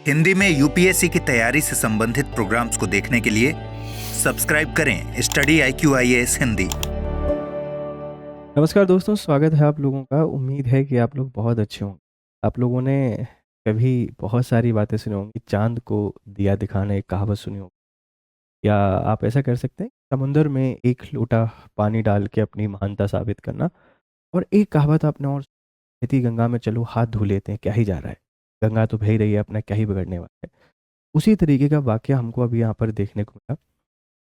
हिंदी में यूपीएससी की तैयारी से संबंधित प्रोग्राम्स को देखने के लिए सब्सक्राइब करें स्टडी IQIAS हिंदी। नमस्कार दोस्तों, स्वागत है आप लोगों का। उम्मीद है कि आप लोग बहुत अच्छे होंगे। आप लोगों ने कभी बहुत सारी बातें सुनी होंगी। चांद को दिया दिखाना एक कहावत सुनी होगी, या आप ऐसा कर सकते हैं, समुंदर में एक लोटा पानी डाल के अपनी महानता साबित करना। और एक कहावत आपने और सुनी थी, गंगा में चलो हाथ धो लेते हैं, क्या ही जा रहा है, गंगा तो बह ही रही है, अपना क्या ही बिगड़ने वाला है। उसी तरीके का वाक्य हमको अभी यहाँ पर देखने को मिला।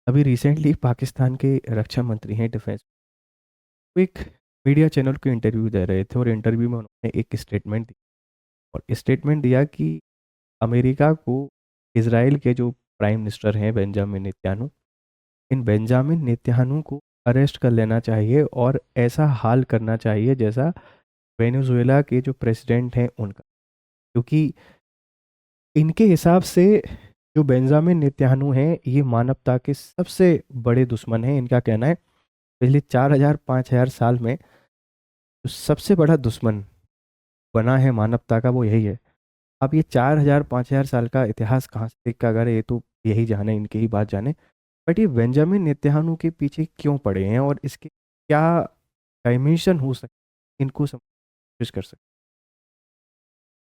अभी रिसेंटली पाकिस्तान के रक्षा मंत्री हैं, डिफेंस, वो एक मीडिया चैनल को इंटरव्यू दे रहे थे और इंटरव्यू में उन्होंने एक स्टेटमेंट दी। और स्टेटमेंट दिया कि अमेरिका को इज़राइल के जो प्राइम मिनिस्टर हैं बेंजामिन नेतन्याहू, इन बेंजामिन नेतन्याहू को अरेस्ट कर लेना चाहिए और ऐसा हाल करना चाहिए जैसा वेनेजुएला के जो प्रेसिडेंट हैं उनका। क्योंकि इनके हिसाब से जो बेंजामिन नेतन्याहू हैं ये मानवता के सबसे बड़े दुश्मन हैं। इनका कहना है पिछले 4000-5000 साल में जो सबसे बड़ा दुश्मन बना है मानवता का वो यही है। अब ये 4000-5000 साल का इतिहास कहाँ से देख कर अगर ये तो यही जाने, इनकी ही बात जाने, बट ये बेंजामिन नेतन्याहू के पीछे क्यों पड़े हैं और इसके क्या डायमेंशन हो सकते, इनको समझ कोशिश कर सकते।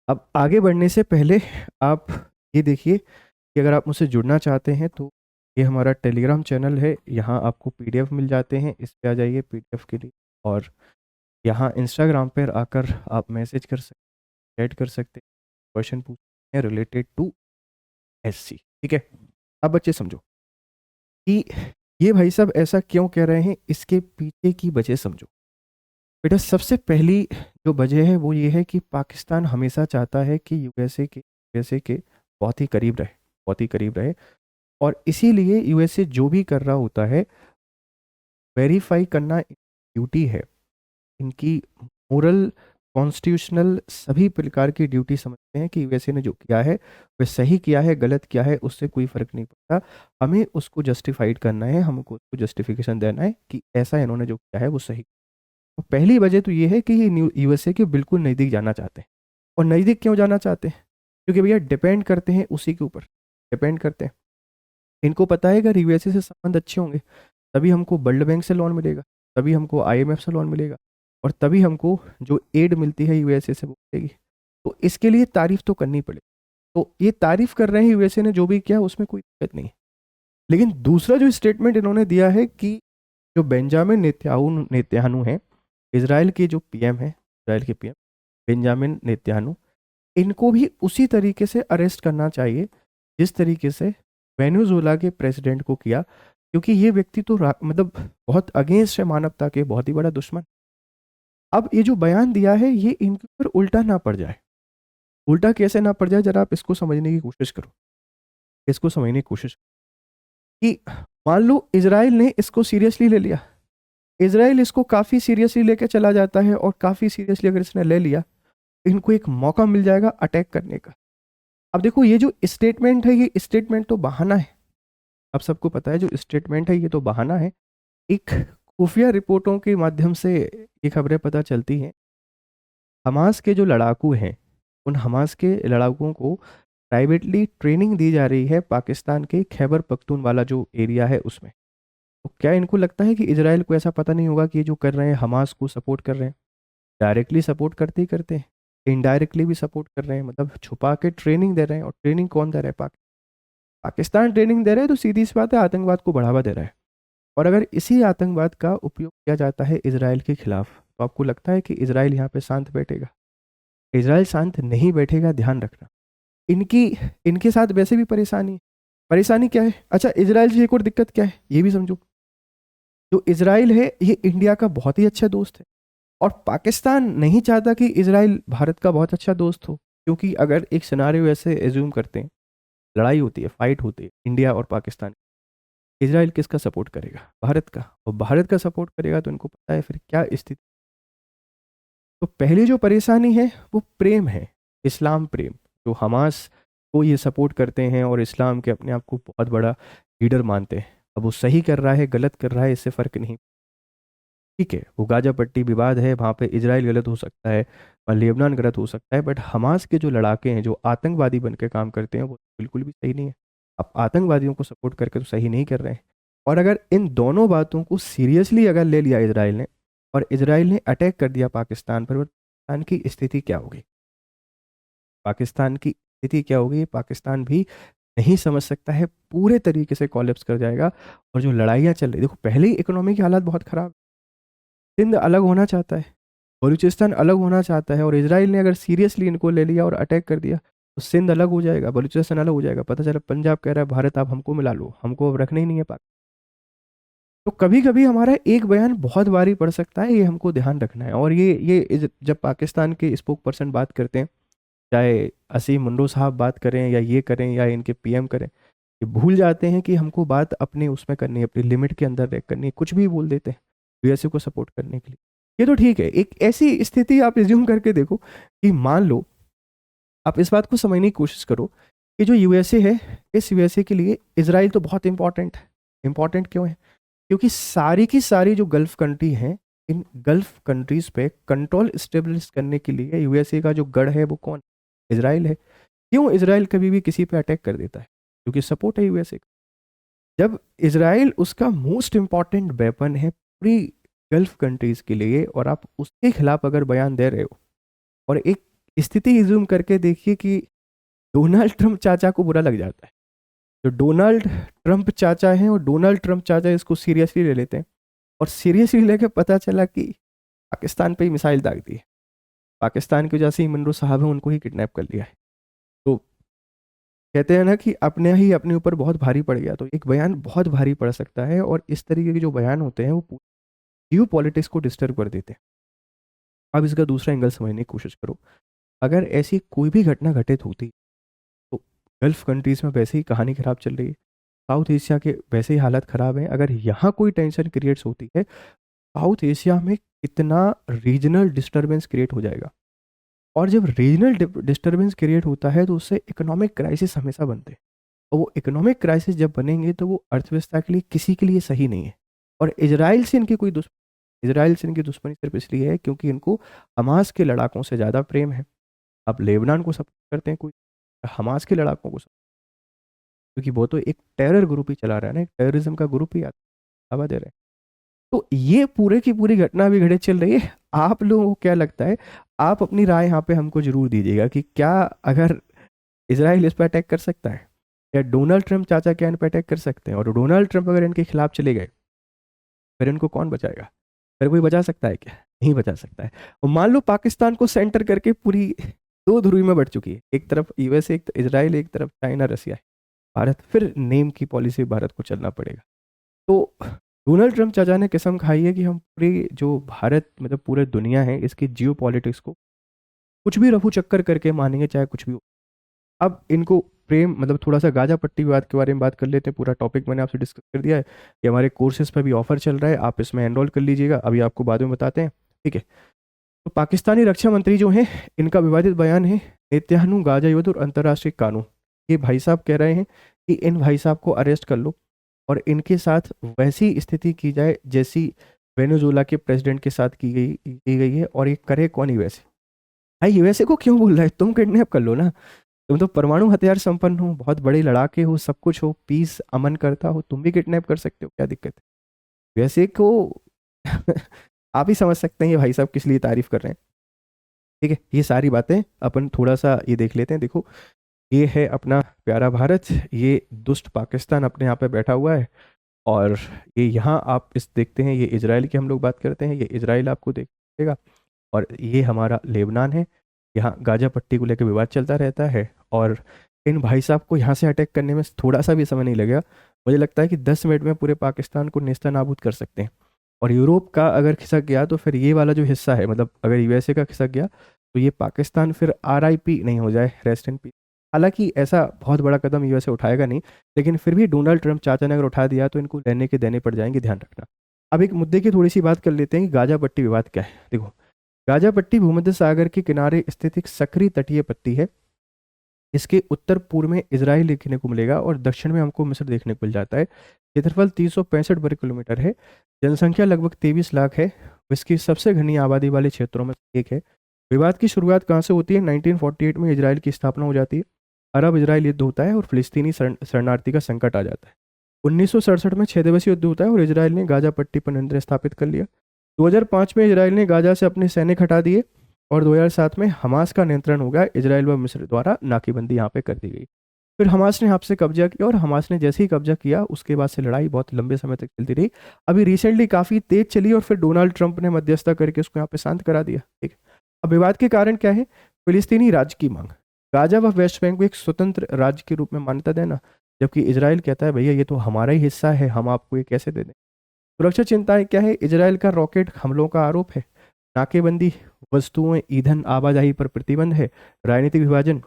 अब आगे बढ़ने से पहले आप ये देखिए कि अगर आप मुझसे जुड़ना चाहते हैं तो ये हमारा टेलीग्राम चैनल है, यहाँ आपको PDF मिल जाते हैं, इस पे आ जाइए PDF के लिए। और यहाँ इंस्टाग्राम पर आकर आप मैसेज कर सकते, चैट कर सकते, क्वेश्चन पूछते हैं रिलेटेड टू SC। ठीक है, अब बच्चे समझो कि ये भाई साहब ऐसा क्यों कह रहे हैं, इसके पीछे की वजह समझो। बेटा सबसे पहली जो वजह है वो ये है कि पाकिस्तान हमेशा चाहता है कि यूएसए के बहुत ही करीब रहे, बहुत ही करीब रहे। और इसीलिए यूएसए जो भी कर रहा होता है वेरीफाई करना ड्यूटी है इनकी, मोरल कॉन्स्टिट्यूशनल सभी प्रकार की ड्यूटी समझते हैं कि यूएसए ने जो किया है वह सही किया है, गलत किया है, उससे कोई फर्क नहीं पड़ता। हमें उसको जस्टिफाइड करना है, हमको उसको जस्टिफिकेशन देना है कि ऐसा इन्होंने जो किया है वो सही। तो पहली वजह तो ये है कि ये यूएसए के बिल्कुल नज़दीक जाना चाहते हैं। और नज़दीक क्यों जाना चाहते हैं? क्योंकि भैया डिपेंड करते हैं उसी के ऊपर, डिपेंड करते हैं। इनको पता है अगर यूएसए से संबंध अच्छे होंगे तभी हमको वर्ल्ड बैंक से लोन मिलेगा, तभी हमको IMF से लोन मिलेगा, और तभी हमको जो एड मिलती है यूएसए से वो मिलेगी। तो इसके लिए तारीफ तो करनी पड़ेगी। तो ये तारीफ कर रहे हैं यूएसए ने जो भी किया, उसमें कोई दिक्कत नहीं है। लेकिन दूसरा जो स्टेटमेंट इन्होंने दिया है कि जो बेंजामिन नेतन्याहू हैं, इसराइल के जो PM हैं, इसराइल के PM बेंजामिन नेतन्याहू, इनको भी उसी तरीके से अरेस्ट करना चाहिए जिस तरीके से वेनेजुएला के प्रेसिडेंट को किया। क्योंकि ये व्यक्ति तो मतलब बहुत अगेंस्ट है मानवता के, बहुत ही बड़ा दुश्मन। अब ये जो बयान दिया है ये इनके ऊपर उल्टा ना पड़ जाए। उल्टा कैसे ना पड़ जाए, जरा आप इसको समझने की कोशिश करो, इसको समझने की कोशिश कि मान लो इसराइल ने इसको सीरियसली ले लिया, इसराइल इसको काफ़ी सीरियसली लेके चला जाता है, और काफ़ी सीरियसली अगर इसने ले लिया इनको एक मौका मिल जाएगा अटैक करने का। अब देखो ये जो स्टेटमेंट है ये स्टेटमेंट तो बहाना है। अब सबको पता है जो स्टेटमेंट है ये तो बहाना है। एक खुफिया रिपोर्टों के माध्यम से ये खबरें पता चलती हैं, हमास के जो लड़ाकू हैं उन हमास के लड़ाकुओं को प्राइवेटली ट्रेनिंग दी जा रही है पाकिस्तान के खैबर पख्तूनवाला जो एरिया है उसमें। तो क्या इनको लगता है कि इजराइल को ऐसा पता नहीं होगा कि ये जो कर रहे हैं हमास को सपोर्ट कर रहे हैं? डायरेक्टली सपोर्ट करते ही करते हैं, इनडायरेक्टली भी सपोर्ट कर रहे हैं, मतलब छुपा के ट्रेनिंग दे रहे हैं। और ट्रेनिंग कौन दे रहा है? पाकिस्तान ट्रेनिंग दे रहा है। तो सीधी सी बात है, आतंकवाद को बढ़ावा दे रहा है। और अगर इसी आतंकवाद का उपयोग किया जाता है इसराइल के खिलाफ, तो आपको लगता है कि इसराइल यहाँ पे शांत बैठेगा? इसराइल शांत नहीं बैठेगा, ध्यान रखना। इनकी इनके साथ वैसे भी परेशानी है। परेशानी क्या है? अच्छा, इसराइल से एक और दिक्कत क्या है ये भी समझो। जो इसराइल है ये इंडिया का बहुत ही अच्छा दोस्त है, और पाकिस्तान नहीं चाहता कि इसराइल भारत का बहुत अच्छा दोस्त हो। क्योंकि अगर एक सिनारियो ऐसे एज्यूम करते हैं, लड़ाई होती है, फाइट होती है इंडिया और पाकिस्तान, इसराइल किसका सपोर्ट करेगा? भारत का। और भारत का सपोर्ट करेगा तो इनको पता है फिर क्या स्थिति। तो पहली जो परेशानी है वो प्रेम है, इस्लाम प्रेम। जो हमास को ये सपोर्ट करते हैं और इस्लाम के अपने आप को बहुत बड़ा लीडर मानते हैं, अब वो सही कर रहा है गलत कर रहा है इससे फ़र्क नहीं। ठीक है, वो गाजा पट्टी विवाद है, वहाँ पे इजराइल गलत हो सकता है और लेबनान गलत हो सकता है, बट हमास के जो लड़ाके हैं, जो आतंकवादी बन के काम करते हैं, वो बिल्कुल भी सही नहीं है। आप आतंकवादियों को सपोर्ट करके तो सही नहीं कर रहे हैं। और अगर इन दोनों बातों को सीरियसली अगर ले लिया इजराइल ने, और इजराइल ने अटैक कर दिया पाकिस्तान पर, पाकिस्तान की स्थिति क्या होगी? पाकिस्तान की स्थिति क्या होगी, पाकिस्तान भी नहीं समझ सकता है, पूरे तरीके से कॉलेप्स कर जाएगा। और जो लड़ाइयाँ चल रही, देखो पहले ही इकोनॉमी की हालत बहुत ख़राब, सिंध अलग होना चाहता है, बलूचिस्तान अलग होना चाहता है, और इजराइल ने अगर सीरियसली इनको ले लिया और अटैक कर दिया तो सिंध अलग हो जाएगा, बलूचिस्तान अलग हो जाएगा। पता चला पंजाब कह रहा है भारत आप हमको मिला लो, हमको अब रखना ही नहीं है पाक। तो कभी कभी हमारा एक बयान बहुत भारी पड़ सकता है, ये हमको ध्यान रखना है। और जब पाकिस्तान के स्पोक पर्सन बात करते हैं, चाहे असीम मुंडो साहब बात करें या ये करें या इनके पीएम करें, ये भूल जाते हैं कि हमको बात अपने उसमें करनी है, अपनी लिमिट के अंदर रह करनी है, कुछ भी बोल देते हैं यूएसए को सपोर्ट करने के लिए। ये तो ठीक है, एक ऐसी स्थिति आप रिज्यूम करके देखो कि मान लो, आप इस बात को समझने की कोशिश करो कि जो यूएसए है, इस यूएसए के लिए इसराइल तो बहुत इंपॉर्टेंट है। इंपॉर्टेंट क्यों है? क्योंकि सारी की सारी जो गल्फ कंट्री हैं, इन गल्फ कंट्रीज पे कंट्रोल स्टेब्लिश करने के लिए यूएसए का जो गढ़ है वो कौन? इसराइल है। क्यों इसराइल कभी भी किसी पे अटैक कर देता है? क्योंकि सपोर्ट है यूएसए का। जब इसराइल उसका मोस्ट इंपॉर्टेंट वेपन है पूरी गल्फ कंट्रीज के लिए, और आप उसके खिलाफ अगर बयान दे रहे हो, और एक स्थिति रिज्यूम करके देखिए कि डोनाल्ड ट्रंप चाचा को बुरा लग जाता है। जो डोनाल्ड ट्रंप चाचा हैं, और डोनाल्ड ट्रंप चाचा इसको सीरियसली ले लेते हैं, और सीरियसली लेके पता चला कि पाकिस्तान पे ही मिसाइल दाग दी है, पाकिस्तान के जैसे ही मंडो साहब हैं उनको ही किडनैप कर लिया है। तो कहते हैं ना कि अपने ही अपने ऊपर बहुत भारी पड़ गया, तो एक बयान बहुत भारी पड़ सकता है। और इस तरीके के जो बयान होते हैं वो जियो पॉलिटिक्स को डिस्टर्ब कर देते हैं। अब इसका दूसरा एंगल समझने की कोशिश करो। अगर ऐसी कोई भी घटना घटित होती तो गल्फ कंट्रीज में वैसे ही कहानी खराब चल रही है, साउथ एशिया के वैसे ही हालत ख़राब है। अगर यहाँ कोई टेंशन क्रिएट्स होती है, साउथ एशिया में कितना रीजनल डिस्टरबेंस क्रिएट हो जाएगा। और जब रीजनल डिस्टरबेंस क्रिएट होता है तो उससे इकोनॉमिक क्राइसिस हमेशा बनते हैं, और वो इकोनॉमिक क्राइसिस जब बनेंगे तो वो अर्थव्यवस्था के लिए किसी के लिए सही नहीं है। और इजराइल से इनकी दुश्मनी सिर्फ इसलिए है क्योंकि इनको हमास के लड़ाकों से ज़्यादा प्रेम है। अब लेबनान को सपोर्ट करते हैं कोई, हमास के लड़ाकों को क्योंकि वो तो एक टेरर ग्रुप ही चला रहा है ना, एक टेररिज्म का ग्रुप ही हवा दे रहे हैं। तो ये पूरे की पूरी घटना अभी घड़े चल रही है। आप लोगों को क्या लगता है? आप अपनी राय यहाँ पे हमको जरूर दीजिएगा कि क्या अगर इसराइल इस पर अटैक कर सकता है, या डोनाल्ड ट्रंप चाचा क्या इन पर अटैक कर सकते हैं? और डोनाल्ड ट्रंप अगर इनके खिलाफ चले गए फिर इनको कौन बचाएगा? फिर कोई बचा सकता है क्या? नहीं बचा सकता है। और मान लो पाकिस्तान को सेंटर करके पूरी दो ध्रुवी में बढ़ चुकी है, एक तरफ यूएसए, एक इसराइल, एक तरफ चाइना रसिया है, भारत, फिर नेम की पॉलिसी भारत को चलना पड़ेगा। तो डोनाल्ड ट्रंप चाचा ने कसम खाई है कि हम पूरी जो भारत मतलब पूरे दुनिया है इसकी जियो पॉलिटिक्स को कुछ भी रफू चक्कर करके मानेंगे, चाहे कुछ भी हो। अब इनको प्रेम मतलब थोड़ा सा गाजा पट्टी विवाद के बारे में बात कर लेते हैं। पूरा टॉपिक मैंने आपसे डिस्कस कर दिया है कि हमारे कोर्सेज पर भी ऑफर चल रहा है, आप इसमें एनरोल कर लीजिएगा, अभी आपको बाद में बताते हैं, ठीक है। तो पाकिस्तानी रक्षा मंत्री जो हैं, इनका विवादित बयान है नेतन्याहू गाजा युद्ध और अंतर्राष्ट्रीय कानून। ये भाई साहब कह रहे हैं कि इन भाई साहब को अरेस्ट कर लो और इनके साथ वैसी स्थिति की जाए जैसी वेनेजुएला के प्रेसिडेंट के साथ की गई है। और ये करे कौन? यूएसए। भाई यूएसए को क्यों बोल रहा है? तुम किडनैप कर लो ना, तुम तो परमाणु हथियार संपन्न हो, बहुत बड़े लड़ाके हो, सब कुछ हो, पीस अमन करता हो, तुम भी किडनैप कर सकते हो, क्या दिक्कत है? यूएसए को आप ही समझ सकते हैं ये भाई साहब किस लिए तारीफ कर रहे हैं, ठीक है। ये सारी बातें अपन थोड़ा सा ये देख लेते हैं। देखो, ये है अपना प्यारा भारत, ये दुष्ट पाकिस्तान अपने यहाँ पे बैठा हुआ है, और ये यहाँ आप इस देखते हैं, ये इजराइल की हम लोग बात करते हैं, ये इजराइल आपको देखेगा, और ये हमारा लेबनान है। यहाँ गाजा पट्टी को लेकर विवाद चलता रहता है, और इन भाई साहब को यहाँ से अटैक करने में थोड़ा सा भी समय नहीं लगेगा। मुझे लगता है कि 10 मिनट में पूरे पाकिस्तान को नेस्ता नाबूद कर सकते हैं। और यूरोप का अगर खिसक गया तो फिर ये वाला जो हिस्सा है, मतलब अगर यूएसए का खिसक गया तो ये पाकिस्तान फिर RIP नहीं हो जाए, रेस्ट इन पीस। हालांकि ऐसा बहुत बड़ा कदम यूएसए उठाएगा नहीं, लेकिन फिर भी डोनाल्ड ट्रंप चाचा ने अगर उठा दिया तो इनको लेने के देने पड़ जाएंगे, ध्यान रखना। अब एक मुद्दे की थोड़ी सी बात कर लेते हैं कि गाजा पट्टी विवाद क्या है। देखो, गाजा पट्टी भूमध्य सागर के किनारे स्थित एक सक्रिय तटीय पट्टी है। इसके उत्तर पूर्व में इजराइल देखने को मिलेगा और दक्षिण में हमको मिस्र देखने को मिल जाता है। क्षेत्रफल 365 वर्ग किलोमीटर है, जनसंख्या लगभग 23 लाख है, इसकी सबसे घनी आबादी वाले क्षेत्रों में से एक है। विवाद की शुरुआत कहाँ से होती है? 1948 में इजराइल की स्थापना हो जाती है, अरब इजराइल युद्ध होता है और फिलिस्तीनी शरणार्थी का संकट आ जाता है। 1967 में 6 दिवसीय युद्ध होता है और इजराइल ने गाजा पट्टी पर नियंत्रण स्थापित कर लिया। 2005 में इजराइल ने गाजा से अपने सैनिक हटा दिए और 2007 में हमास का नियंत्रण हो गया। इजराइल व मिस्र द्वारा नाकेबंदी यहाँ पे कर दी गई। फिर हमास ने आपसे कब्जा किया और हमास ने जैसे ही कब्जा किया उसके बाद से लड़ाई बहुत लंबे समय तक चलती रही। अभी रिसेंटली काफ़ी तेज चली और फिर डोनाल्ड ट्रंप ने मध्यस्थता करके उसको यहाँ पे शांत करा दिया। ठीक है, अब विवाद के कारण क्या है? फिलिस्तीनी राज्य की मांग। गाजा व वेस्ट बैंक को एक स्वतंत्र राज्य के रूप में मान्यता देना, जबकि इजराइल कहता है भैया ये तो हमारा ही हिस्सा है, हम आपको ये कैसे दे दें। सुरक्षा चिंताएं क्या है? इजराइल का रॉकेट हमलों का आरोप है, नाकेबंदी, वस्तुओं, ईंधन, आवाजाही पर प्रतिबंध है, राजनीतिक विभाजन,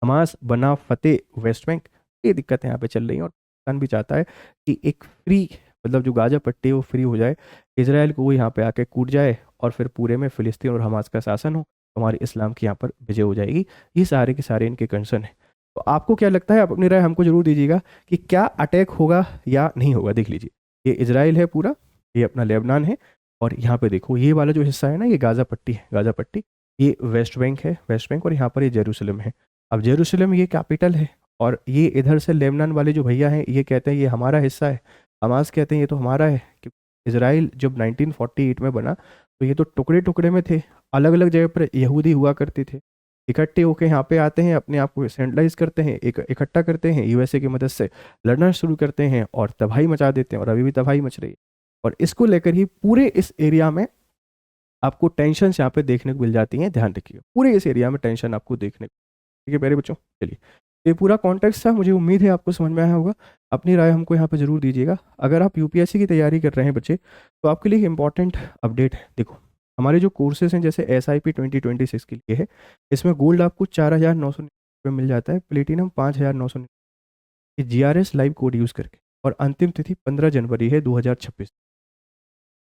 हमास बना फतेह वेस्ट बैंक, ये दिक्कतें यहाँ पे चल रही हैं। और पाकिस्तान भी चाहता है कि एक फ्री, मतलब जो गाजा पट्टी है वो फ्री हो जाए, इजराइल को वो यहाँ पे आके कूट जाए और फिर पूरे में फिलिस्तीन और हमास का शासन हो, हमारे इस्लाम की यहाँ पर विजय हो जाएगी। ये सारे के सारे इनके कंसर्न है। तो आपको क्या लगता है? आप अपनी राय हमको जरूर दीजिएगा कि क्या अटैक होगा या नहीं होगा। देख लीजिए, ये इजराइल है पूरा, ये अपना लेबनान है, और यहाँ पे देखो ये वाला जो हिस्सा है ना, ये गाजा पट्टी है, गाजा पट्टी, ये वेस्ट बैंक है, वेस्ट बैंक, और यहाँ पर ये जेरूसलम है। अब जेरूसलम ये कैपिटल है, और ये इधर से लेबनान वाले जो भैया हैं ये कहते हैं ये हमारा हिस्सा है, हमास कहते हैं ये तो हमारा है। क्योंकि इजराइल जब 1948 में बना तो ये तो टुकड़े टुकड़े में थे, अलग अलग जगह पर यहूदी हुआ करते थे, इकट्ठे होकर यहाँ पे आते हैं, अपने आप को सेंट्रलाइज करते हैं, इकट्ठा करते हैं, यूएसए की मदद से लड़ना शुरू करते हैं और तबाही मचा देते हैं, और अभी भी तबाही मच रही है। और इसको लेकर ही पूरे इस एरिया में आपको टेंशन यहाँ पे देखने को मिल जाती हैं। ध्यान रखिए, पूरे इस एरिया में टेंशन आपको देखने को। ठीक है प्यारे बच्चों, चलिए, ये पूरा कॉन्टेक्स्ट था, मुझे उम्मीद है आपको समझ में आया होगा। अपनी राय हमको यहाँ पे जरूर दीजिएगा। अगर आप यूपीएससी की तैयारी कर रहे हैं बच्चे, तो आपके लिए एक इंपॉर्टेंट अपडेट है। देखो, हमारे जो कोर्सेज हैं जैसे SIP 2026 के लिए है, इसमें गोल्ड आपको 4,999 मिल जाता है, platinum 5,999, GRS live code use करके, और अंतिम तिथि 15 जनवरी है 2026।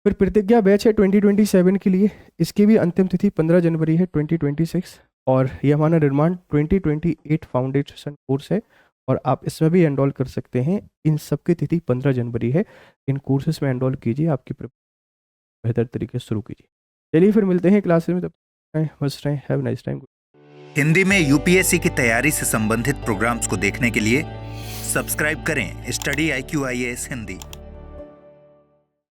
फिर प्रतिज्ञा बैच है 2027 के लिए, इसकी भी अंतिम तिथि 15 जनवरी है 2026, और ये हमारा निर्माण 2028 फाउंडेशन कोर्स है, और आप इसमें भी एनरोल कर सकते हैं। इन सब की तिथि 15 जनवरी है। इन कोर्सेज में एनरोल कीजिए, आपकी बेहतर तरीके से शुरू कीजिए। चलिए फिर मिलते हैं क्लासेस में, तब तक मस्त रहें, हैव नाइस टाइम। हिंदी में यूपीएससी की तैयारी से संबंधित प्रोग्राम्स को देखने के लिए सब्सक्राइब करें स्टडी IQ IAS हिंदी।